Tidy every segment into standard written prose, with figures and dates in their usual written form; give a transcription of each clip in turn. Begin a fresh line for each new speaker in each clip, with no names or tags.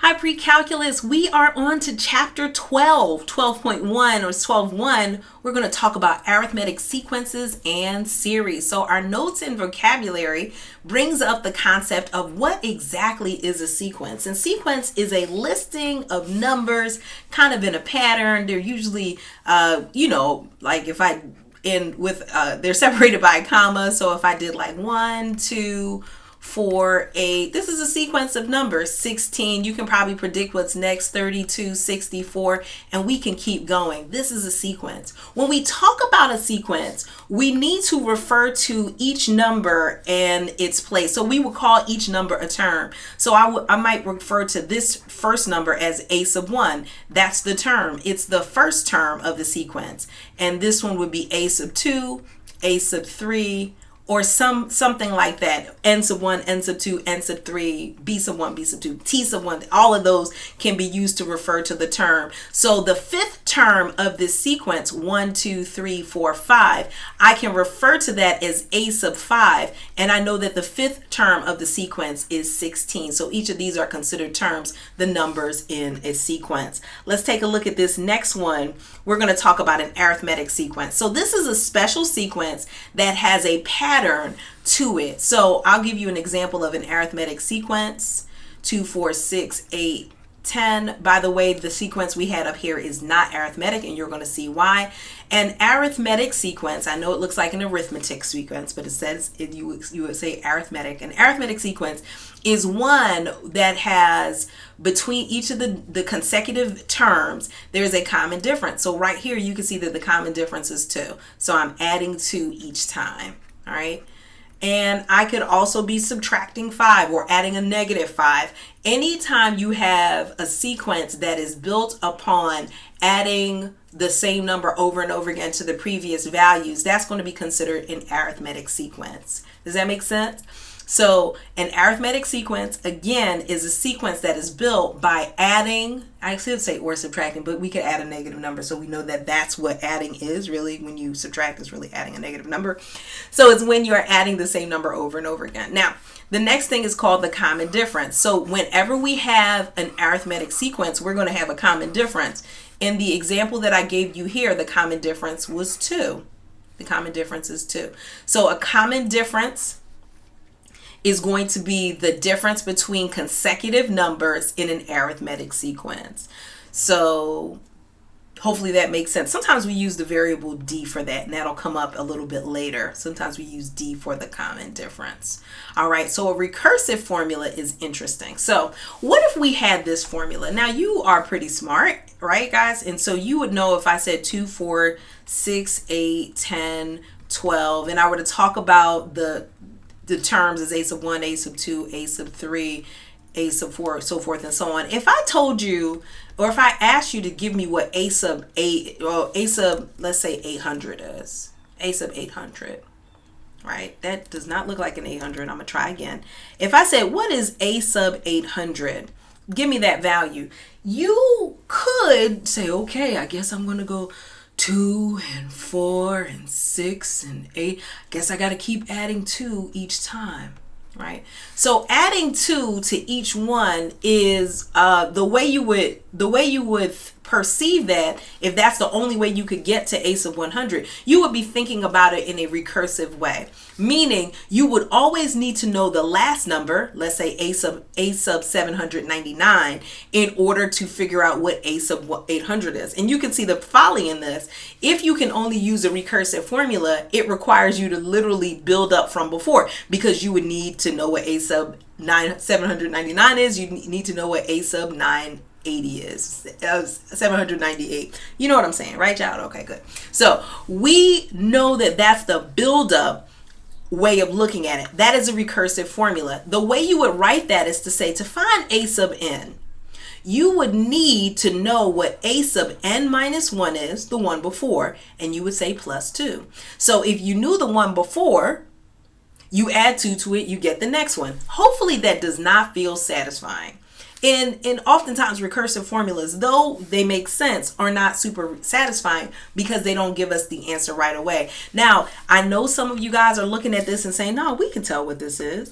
Hi, pre-calculus. We are on to chapter 12, 12.1 or 12.1. We're going to talk about arithmetic sequences and series. So our notes and vocabulary brings up the concept of what exactly is a sequence. And sequence is a listing of numbers kind of in a pattern. They're usually, like if I end with, they're separated by a comma. So if I did like 1, 2, 4, 8. This is a sequence of numbers. 16. You can probably predict what's next. 32, 64, and we can keep going. This is a sequence. When we talk about a sequence, we need to refer to each number and its place. So we would call each number a term. So I might refer to this first number as a sub 1. That's the term. It's the first term of the sequence. And this one would be a sub 2, a sub 3, or something like that. N sub 1, N sub 2, N sub 3, B sub 1, B sub 2, T sub 1. All of those can be used to refer to the term. So the fifth term of this sequence, 1, 2, 3, 4, 5, I can refer to that as a sub 5. And I know that the fifth term of the sequence is 16. So each of these are considered terms, the numbers in a sequence. Let's take a look at this next one. We're going to talk about an arithmetic sequence. So this is a special sequence that has a pattern to it. So I'll give you an example of an arithmetic sequence. 2, 4, 6, 8, 10. By the way, the sequence we had up here is not arithmetic, and you're going to see why. An arithmetic sequence, I know it looks like an arithmetic sequence, but it says you would say arithmetic. An arithmetic sequence is one that has between each of the consecutive terms, there's a common difference. So right here, you can see that the common difference is 2. So I'm adding 2 each time. All right. And I could also be subtracting 5 or adding a negative 5. Anytime you have a sequence that is built upon adding the same number over and over again to the previous values, that's going to be considered an arithmetic sequence. Does that make sense? So an arithmetic sequence, again, is a sequence that is built by adding, I should say or subtracting, but we could add a negative number. So we know that that's what adding is really. When you subtract, is really adding a negative number. So it's when you are adding the same number over and over again. Now, the next thing is called the common difference. So whenever we have an arithmetic sequence, we're going to have a common difference. In the example that I gave you here, the common difference was 2. The common difference is 2. So a common difference is going to be the difference between consecutive numbers in an arithmetic sequence. So hopefully that makes sense. Sometimes we use the variable d for that, and that'll come up a little bit later. Sometimes we use d for the common difference. All right, so a recursive formula is interesting. So what if we had this formula? Now you are pretty smart, right, guys? And so you would know if I said 2, 4, 6, 8, 10, 12, and I were to talk about the terms as a sub 1, a sub 2, a sub 3, a sub 4, so forth and so on. If I told you, or if I asked you to give me what a sub 8, or a sub, let's say 800 is, a sub 800, right? That does not look like an 800. I'm going to try again. If I said, what is a sub 800? Give me that value. You could say, okay, I guess I'm going to go 2 and 4 and 6 and 8. Guess I got to keep adding 2 each time, right? So adding 2 to each one is the way you would perceive that. If that's the only way you could get to a sub 100, you would be thinking about it in a recursive way, meaning you would always need to know the last number, let's say a sub 799, in order to figure out what a sub 800 is. And you can see the folly in this. If you can only use a recursive formula, it requires you to literally build up from before, because you would need to know what a sub 799 is. You need to know what a sub 980 is, 798. You know what I'm saying, right, child? Okay, good. So we know that that's the build-up way of looking at it. That is a recursive formula. The way you would write that is to say, to find a sub n, you would need to know what a sub n minus 1 is, the one before, and you would say plus 2. So if you knew the one before, you add 2 to it, you get the next one. Hopefully that does not feel satisfying. And oftentimes recursive formulas, though they make sense, are not super satisfying because they don't give us the answer right away. Now, I know some of you guys are looking at this and saying, no, we can tell what this is.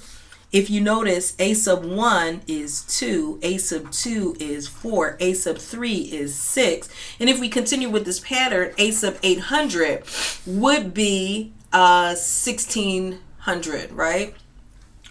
if you notice, a sub 1 is 2, a sub 2 is 4, a sub 3 is 6. And if we continue with this pattern, a sub 800 would be 1600, right?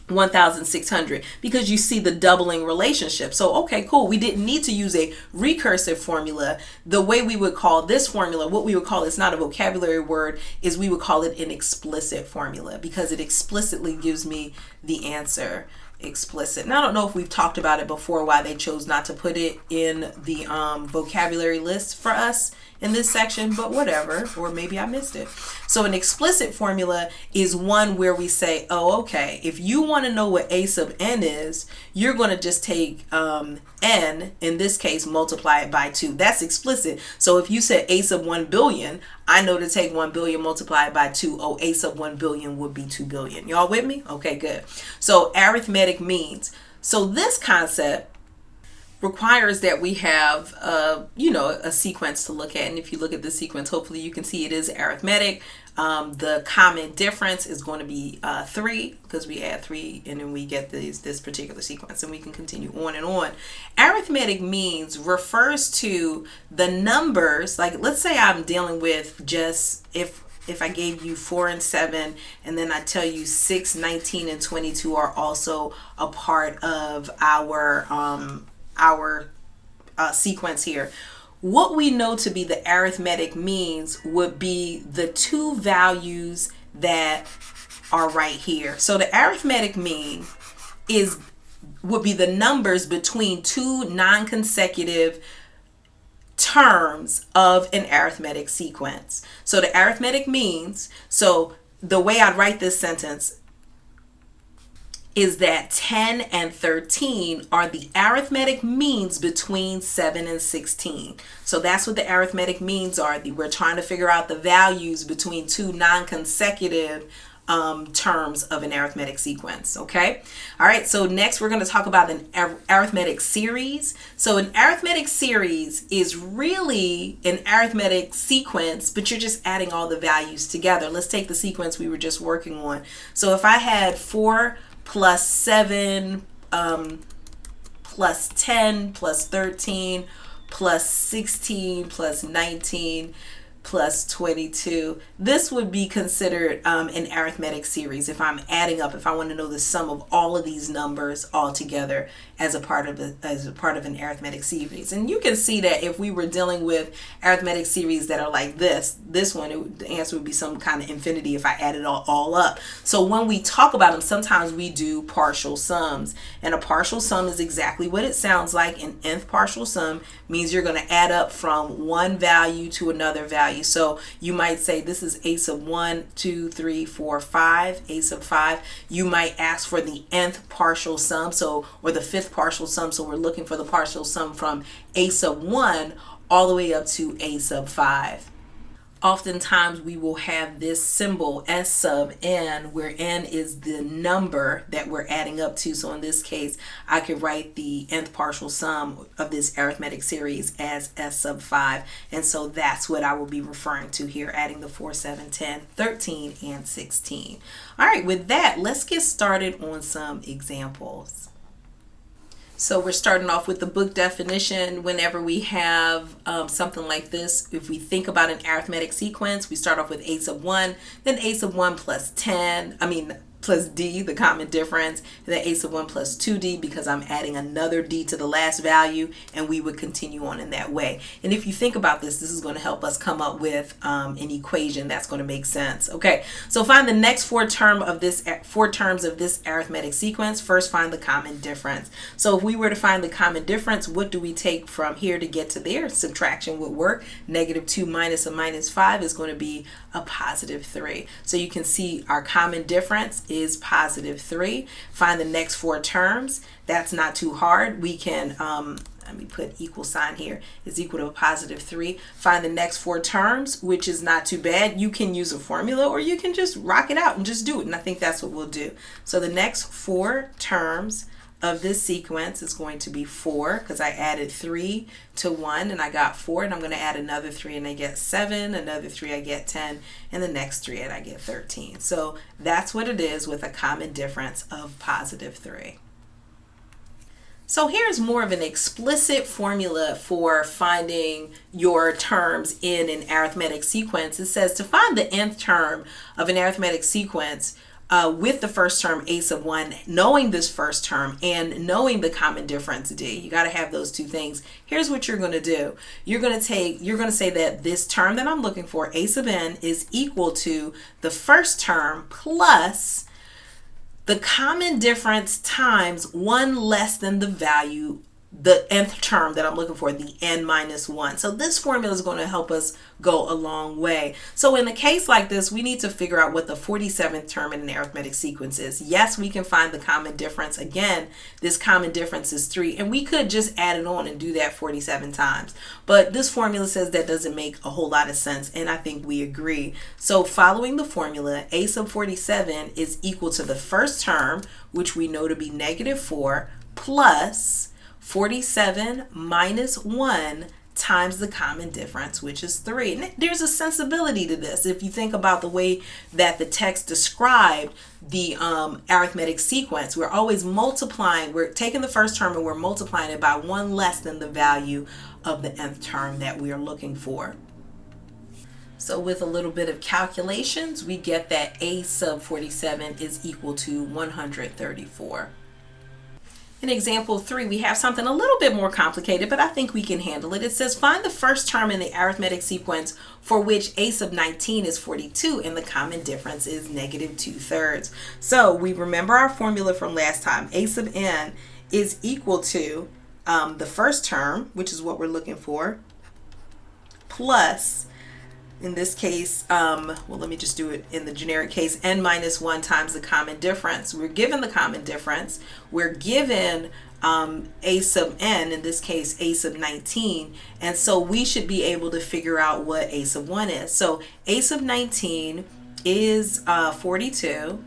1600, because you see the doubling relationship. So okay, cool, we didn't need to use a recursive formula. The way we would call this formula, what we would call, it's not a vocabulary word, is we would call it an explicit formula, because it explicitly gives me the answer. Explicit. Now I don't know if we've talked about it before, why they chose not to put it in the vocabulary list for us in this section, but whatever, or maybe I missed it. So an explicit formula is one where we say, oh, okay, if you want to know what a sub n is, you're going to just take n, in this case, multiply it by 2. That's explicit. So if you said a sub 1 billion, I know to take 1 billion multiplied by 2. Oh, a sub 1 billion would be 2 billion. Y'all with me? Okay, good. So arithmetic means. So this concept requires that we have a sequence to look at. And if you look at the sequence, hopefully you can see it is arithmetic. The common difference is going to be 3, because we add 3 and then we get this particular sequence, and we can continue on and on. Arithmetic means refers to the numbers. Like, let's say I'm dealing with just, if I gave you 4 and 7, and then I tell you 6, 19, and 22 are also a part of our sequence here. What we know to be the arithmetic means would be the two values that are right here. So the arithmetic mean would be the numbers between two non-consecutive terms of an arithmetic sequence. So the arithmetic means, so the way I'd write this sentence is that 10 and 13 are the arithmetic means between 7 and 16. So that's what the arithmetic means are. We're trying to figure out the values between two non-consecutive terms of an arithmetic sequence. Okay. All right. So next we're going to talk about an arithmetic series. So an arithmetic series is really an arithmetic sequence, but you're just adding all the values together. Let's take the sequence we were just working on. So if I had 4 plus 7 plus 10 plus 13 plus 16 plus 19 plus 22, this would be considered an arithmetic series. If I'm adding up, if I want to know the sum of all of these numbers all together as a part of an arithmetic series. And you can see that if we were dealing with arithmetic series that are like this one, the answer would be some kind of infinity if I added it all up. So when we talk about them, sometimes we do partial sums, and a partial sum is exactly what it sounds like. An nth partial sum means you're going to add up from one value to another value. So you might say this is a sub 1, 2, 3, 4, 5, a sub 5. You might ask for the nth partial sum, or the fifth partial sum. So we're looking for the partial sum from a sub 1 all the way up to a sub 5. Oftentimes we will have this symbol S sub n, where n is the number that we're adding up to. So in this case, I could write the nth partial sum of this arithmetic series as S sub 5. And so that's what I will be referring to here, adding the 4, 7, 10, 13, and 16. All right, with that, let's get started on some examples. So we're starting off with the book definition. Whenever we have something like this, if we think about an arithmetic sequence, we start off with a sub 1, then a sub 1 plus plus d, the common difference, and then a sub 1 plus 2d, because I'm adding another d to the last value, and we would continue on in that way. And if you think about this, this is going to help us come up with an equation that's going to make sense. Okay, so find the next four terms of this arithmetic sequence. First, find the common difference. So if we were to find the common difference, what do we take from here to get to there? Subtraction would work. -2 minus a -5 is going to be a +3. So you can see our common difference is +3. Find the next four terms. That's not too hard. We can, let me put equal sign here, is equal to a +3. Find the next four terms, which is not too bad. You can use a formula, or you can just rock it out and just do it. And I think that's what we'll do. So the next four terms of this sequence is going to be 4 because I added 3 to 1 and I got 4, and I'm going to add another 3 and I get 7, another 3 I get 10, and the next 3 and I get 13. So that's what it is with a common difference of positive 3. So here's more of an explicit formula for finding your terms in an arithmetic sequence. It says to find the nth term of an arithmetic sequence with the first term a sub 1, knowing this first term and knowing the common difference d. You got to have those two things. Here's what you're going to do. You're going to say that this term that I'm looking for, a sub n, is equal to the first term plus the common difference times 1 less than the value, the nth term that I'm looking for, the n minus 1. So this formula is going to help us go a long way. So in a case like this, we need to figure out what the 47th term in an arithmetic sequence is. Yes, we can find the common difference. Again, this common difference is 3, and we could just add it on and do that 47 times. But this formula says that doesn't make a whole lot of sense, and I think we agree. So following the formula, a sub 47 is equal to the first term, which we know to be negative 4, plus 47 minus 1 times the common difference, which is 3. And there's a sensibility to this. If you think about the way that the text described the arithmetic sequence, we're always multiplying. We're taking the first term and we're multiplying it by 1 less than the value of the nth term that we are looking for. So with a little bit of calculations, we get that a sub 47 is equal to 134. In example 3, we have something a little bit more complicated, but I think we can handle it. It says find the first term in the arithmetic sequence for which a sub 19 is 42 and the common difference is negative 2/3. So we remember our formula from last time. A sub n is equal to the first term, which is what we're looking for, plus, in this case, well, let me just do it in the generic case, n minus 1 times the common difference. We're given the common difference. We're given a sub n, in this case, a sub 19. And so we should be able to figure out what a sub 1 is. So a sub 19 is 42.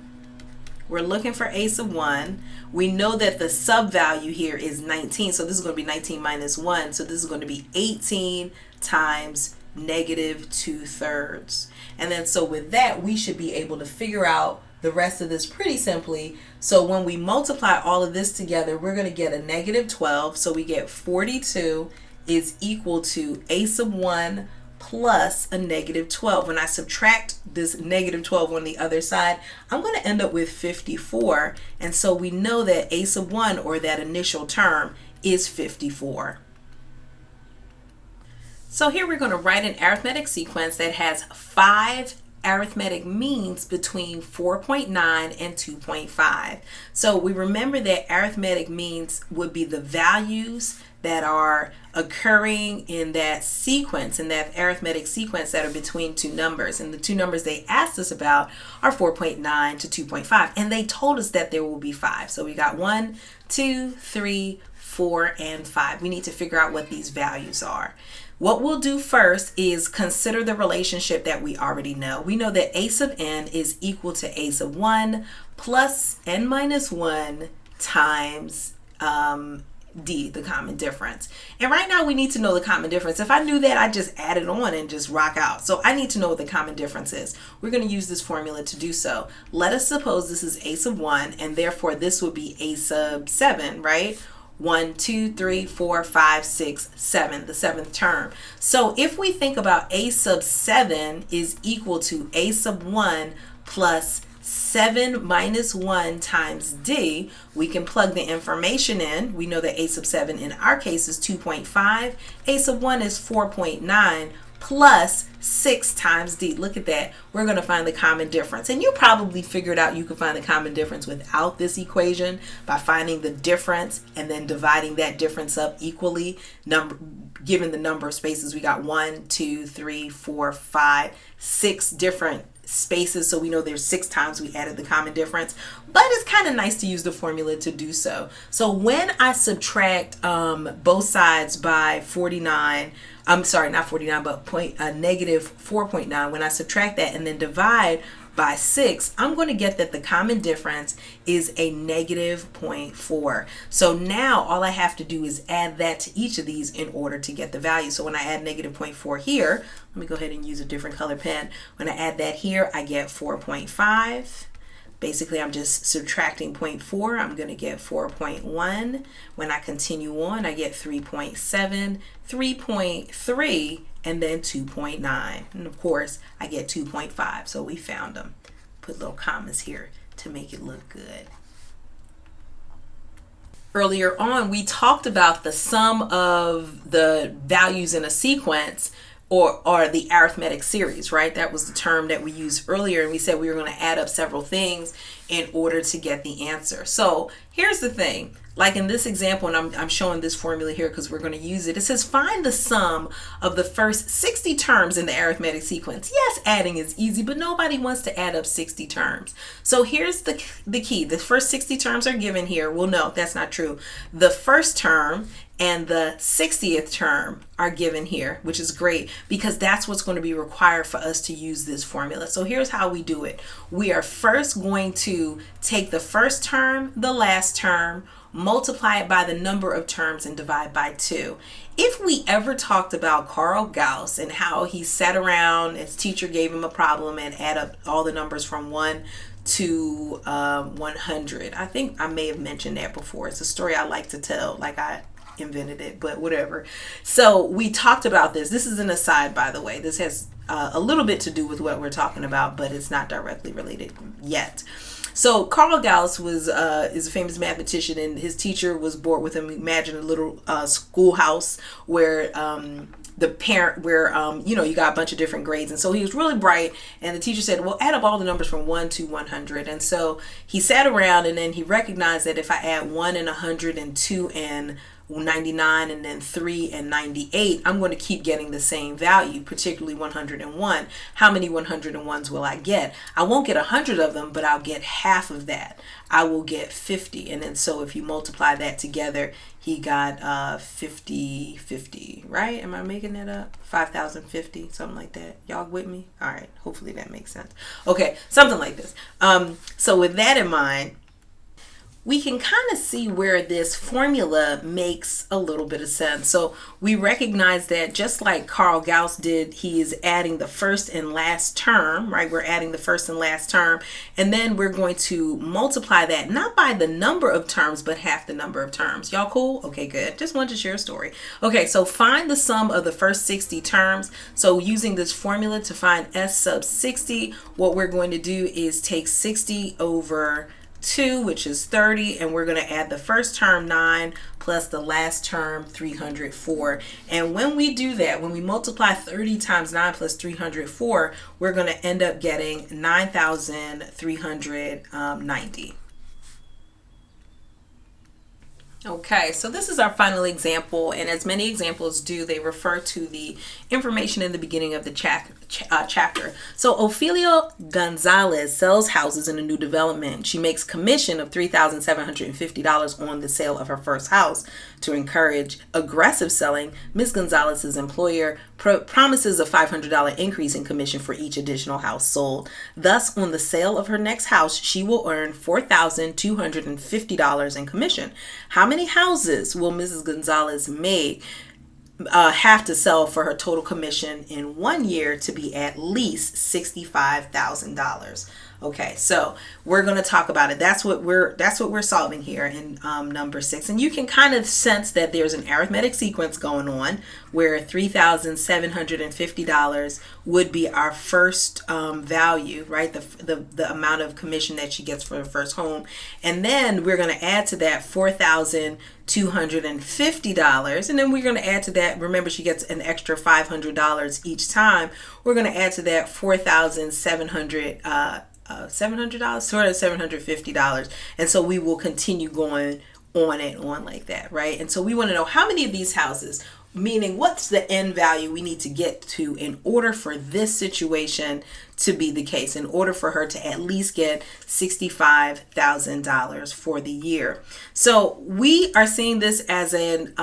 We're looking for a sub 1. We know that the sub value here is 19. So this is going to be 19 minus 1. So this is going to be 18 times negative 2/3. And then so with that, we should be able to figure out the rest of this pretty simply. So when we multiply all of this together, we're going to get a negative 12. So we get 42 is equal to a sub 1 plus a negative 12. When I subtract this negative 12 on the other side, I'm going to end up with 54. And so we know that a sub 1, or that initial term, is 54. So here we're going to write an arithmetic sequence that has 5 arithmetic means between 4.9 and 2.5. So we remember that arithmetic means would be the values that are occurring in that sequence, in that arithmetic sequence, that are between two numbers. And the two numbers they asked us about are 4.9 to 2.5. And they told us that there will be 5. So we got 1, 2, 3, 4, and 5. We need to figure out what these values are. What we'll do first is consider the relationship that we already know. We know that a sub n is equal to a sub 1 plus n minus 1 times d, the common difference. And right now we need to know the common difference. If I knew that, I'd just add it on and just rock out. So I need to know what the common difference is. We're going to use this formula to do so. Let us suppose this is a sub 1, and therefore this would be a sub 7, right? 1, 2, 3, 4, 5, 6, 7, the 7th term. So if we think about a sub 7 is equal to a sub 1 plus 7 minus 1 times d, we can plug the information in. We know that a sub 7 in our case is 2.5. A sub 1 is 4.9 plus 6 times d. Look at that. We're going to find the common difference. And you probably figured out you could find the common difference without this equation by finding the difference and then dividing that difference up equally. Given the number of spaces, we got 1, 2, 3, 4, 5, 6 different spaces, so we know there's 6 times we added the common difference. But it's kind of nice to use the formula to do so. So when I subtract both sides by 49, I'm sorry, not 49, but negative 4.9, when I subtract that and then divide by 6, I'm going to get that the common difference is a negative 0.4. So now all I have to do is add that to each of these in order to get the value. So when I add negative 0.4 here, let me go ahead and use a different color pen. When I add that here, I get 4.5. Basically, I'm just subtracting 0.4. I'm going to get 4.1. When I continue on, I get 3.7, 3.3, and then 2.9. And of course, I get 2.5. So we found them. Put little commas here to make it look good. Earlier on, we talked about the sum of the values in a sequence, or the arithmetic series, right? That was the term that we used earlier, and we said we were going to add up several things in order to get the answer. So here's the thing, like in this example, and I'm showing this formula here because we're going to use it. It says find the sum of the first 60 terms in the arithmetic sequence. Yes, adding is easy, but nobody wants to add up 60 terms. So here's the key. The first 60 terms are given here. Well, no, that's not true. The first term and the 60th term are given here, which is great because that's what's going to be required for us to use this formula. So here's how we do it. We are first going to take the first term, the last term, multiply it by the number of terms and divide by 2. If we ever talked about Carl Gauss and how he sat around, his teacher gave him a problem and add up all the numbers from 1 to 100. I think I may have mentioned that before. It's a story I like to tell, like I invented it, but whatever. So we talked about this. This is an aside, by the way. This has a little bit to do with what we're talking about, but it's not directly related yet. So Carl Gauss is a famous mathematician, and his teacher was bored with him. Imagine a little schoolhouse where you got a bunch of different grades. And so he was really bright, and the teacher said, well, add up all the numbers from 1 to 100. And so he sat around, and then he recognized that if I add 1 and 100 and 2 and 99 and then 3 and 98, I'm going to keep getting the same value, particularly 101. How many 101s will I get? I won't get 100 of them, but I'll get half of that. I will get 50. And then so if you multiply that together, he got 50, right? Am I making that up? 5,050, something like that. Y'all with me? All right. Hopefully that makes sense. Okay, something like this. So with that in mind, we can kind of see where this formula makes a little bit of sense. So we recognize that just like Carl Gauss did, he is adding the first and last term, right? We're adding the first and last term, and then we're going to multiply that not by the number of terms, but half the number of terms. Y'all cool? Okay, good. Just wanted to share a story. Okay, so find the sum of the first 60 terms. So using this formula to find S sub 60, what we're going to do is take 60 over 2, which is 30, and we're going to add the first term 9 plus the last term 304. And when we do that, when we multiply 30 times 9 plus 304, we're going to end up getting 9,390. Okay, so this is our final example, and as many examples do, they refer to the information in the beginning of the chapter. So Ophelia Gonzalez sells houses in a new development. She makes commission of $3,750 on the sale of her first house. To encourage aggressive selling, Ms. Gonzalez's employer promises a $500 increase in commission for each additional house sold. Thus, on the sale of her next house, she will earn $4,250 in commission. How many houses will Mrs. Gonzalez have to sell for her total commission in 1 year to be at least $65,000? Okay, so we're going to talk about it. That's what we're solving here in number 6. And you can kind of sense that there's an arithmetic sequence going on where $3,750 would be our first value, right? The amount of commission that she gets for her first home. And then we're going to add to that $4,250, and then we're going to add to that, remember she gets an extra $500 each time. We're going to add to that $750, and so we will continue going on and on like that, right? And so we want to know how many of these houses, meaning what's the end value we need to get to in order for this situation to be the case, in order for her to at least get $65,000 for the year. So we are seeing this as an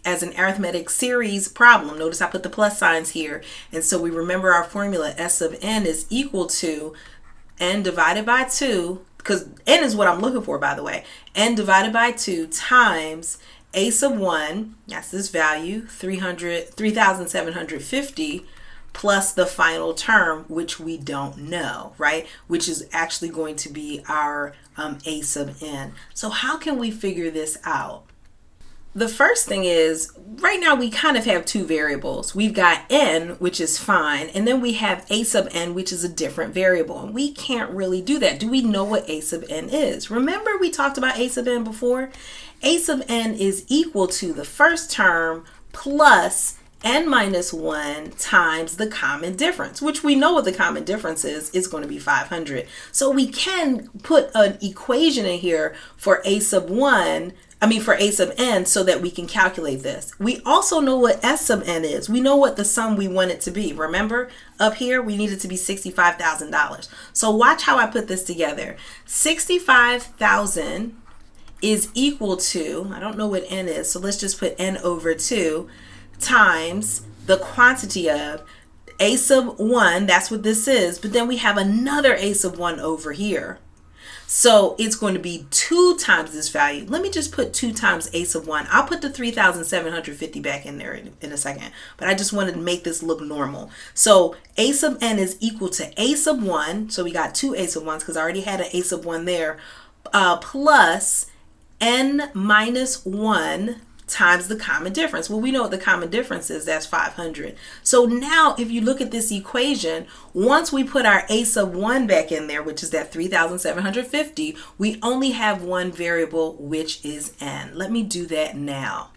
arithmetic series problem. Notice I put the plus signs here, and so we remember our formula. S of n is equal to n divided by 2, because n is what I'm looking for, by the way, n divided by 2 times a sub 1, that's this value, 3,750, plus the final term, which we don't know, right? Which is actually going to be our a sub n. So how can we figure this out? The first thing is, right now we kind of have two variables. We've got n, which is fine, and then we have a sub n, which is a different variable, and we can't really do that. Do we know what a sub n is? Remember we talked about a sub n before? A sub n is equal to the first term plus n minus 1 times the common difference, which we know what the common difference is. It's going to be 500. So we can put an equation in here for a sub 1, for a sub n, so that we can calculate this. We also know what s sub n is. We know what the sum we want it to be. Remember, up here, we need it to be $65,000. So watch how I put this together. 65,000 is equal to, I don't know what n is, so let's just put n over 2, times the quantity of a sub 1, that's what this is, but then we have another a sub 1 over here. So it's going to be 2 times this value. Let me just put 2 times a sub 1. I'll put the 3,750 back in there in a second, but I just wanted to make this look normal. So a sub n is equal to a sub 1, so we got 2 a sub 1s because I already had an a sub 1 there, plus n minus 1 times the common difference. Well, we know what the common difference is. That's 500. So now if you look at this equation, once we put our a sub 1 back in there, which is that 3,750, we only have one variable, which is n. Let me do that now.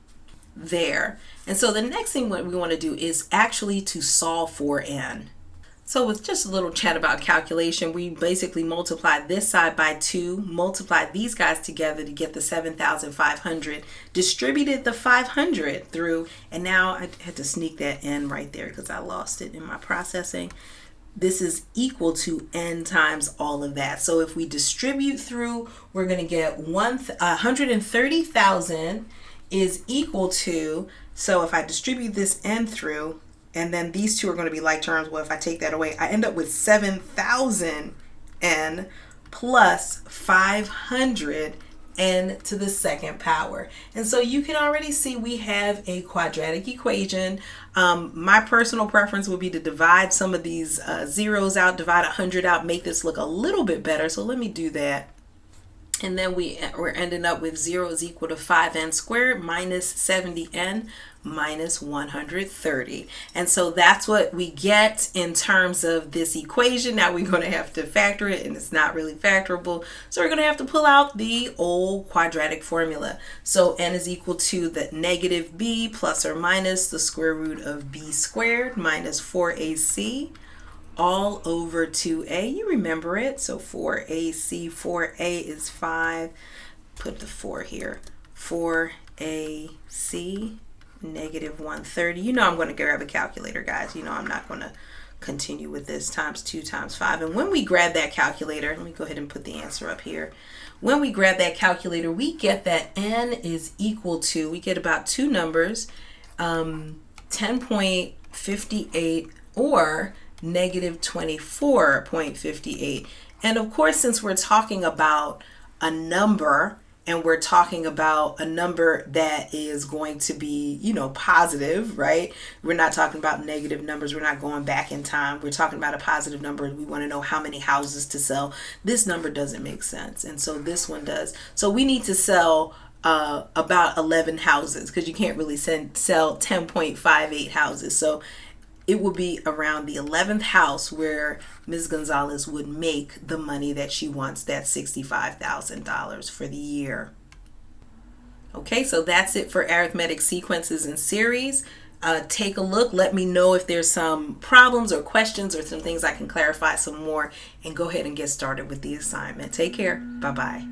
There. And so the next thing what we want to do is actually to solve for n. So with just a little chat about calculation, we basically multiplied this side by 2, multiplied these guys together to get the 7,500, distributed the 500 through, and now I had to sneak that n right there because I lost it in my processing. This is equal to n times all of that. So if we distribute through, we're going to get 130,000 is equal to, so if I distribute this n through, and then these two are going to be like terms. Well, if I take that away, I end up with 7,000 n plus 500 n to the second power. And so you can already see we have a quadratic equation. My personal preference would be to divide some of these zeros out, divide 100 out, make this look a little bit better. So let me do that. And then we're ending up with 0 is equal to 5n squared minus 70n minus 130. And so that's what we get in terms of this equation. Now we're going to have to factor it, and it's not really factorable. So we're going to have to pull out the old quadratic formula. So n is equal to the negative b plus or minus the square root of b squared minus 4ac all over 2a. You remember it. So 4ac, 4a is 5. Put the 4 here. 4ac negative 130. You know I'm going to grab a calculator, guys. You know I'm not going to continue with this times 2 times 5. And when we grab that calculator, let me go ahead and put the answer up here. When we grab that calculator, we get that n is equal to, we get about two numbers, 10.58 or negative 24.58. And of course, since we're talking about a number, and we're talking about a number that is going to be, positive, right? We're not talking about negative numbers. We're not going back in time. We're talking about a positive number. We want to know how many houses to sell. This number doesn't make sense. And so this one does. So we need to sell about 11 houses because you can't really sell 10.58 houses. So it would be around the 11th house where Ms. Gonzalez would make the money that she wants, that $65,000 for the year. Okay, so that's it for arithmetic sequences and series. Take a look. Let me know if there's some problems or questions or some things I can clarify some more, and go ahead and get started with the assignment. Take care. Bye-bye.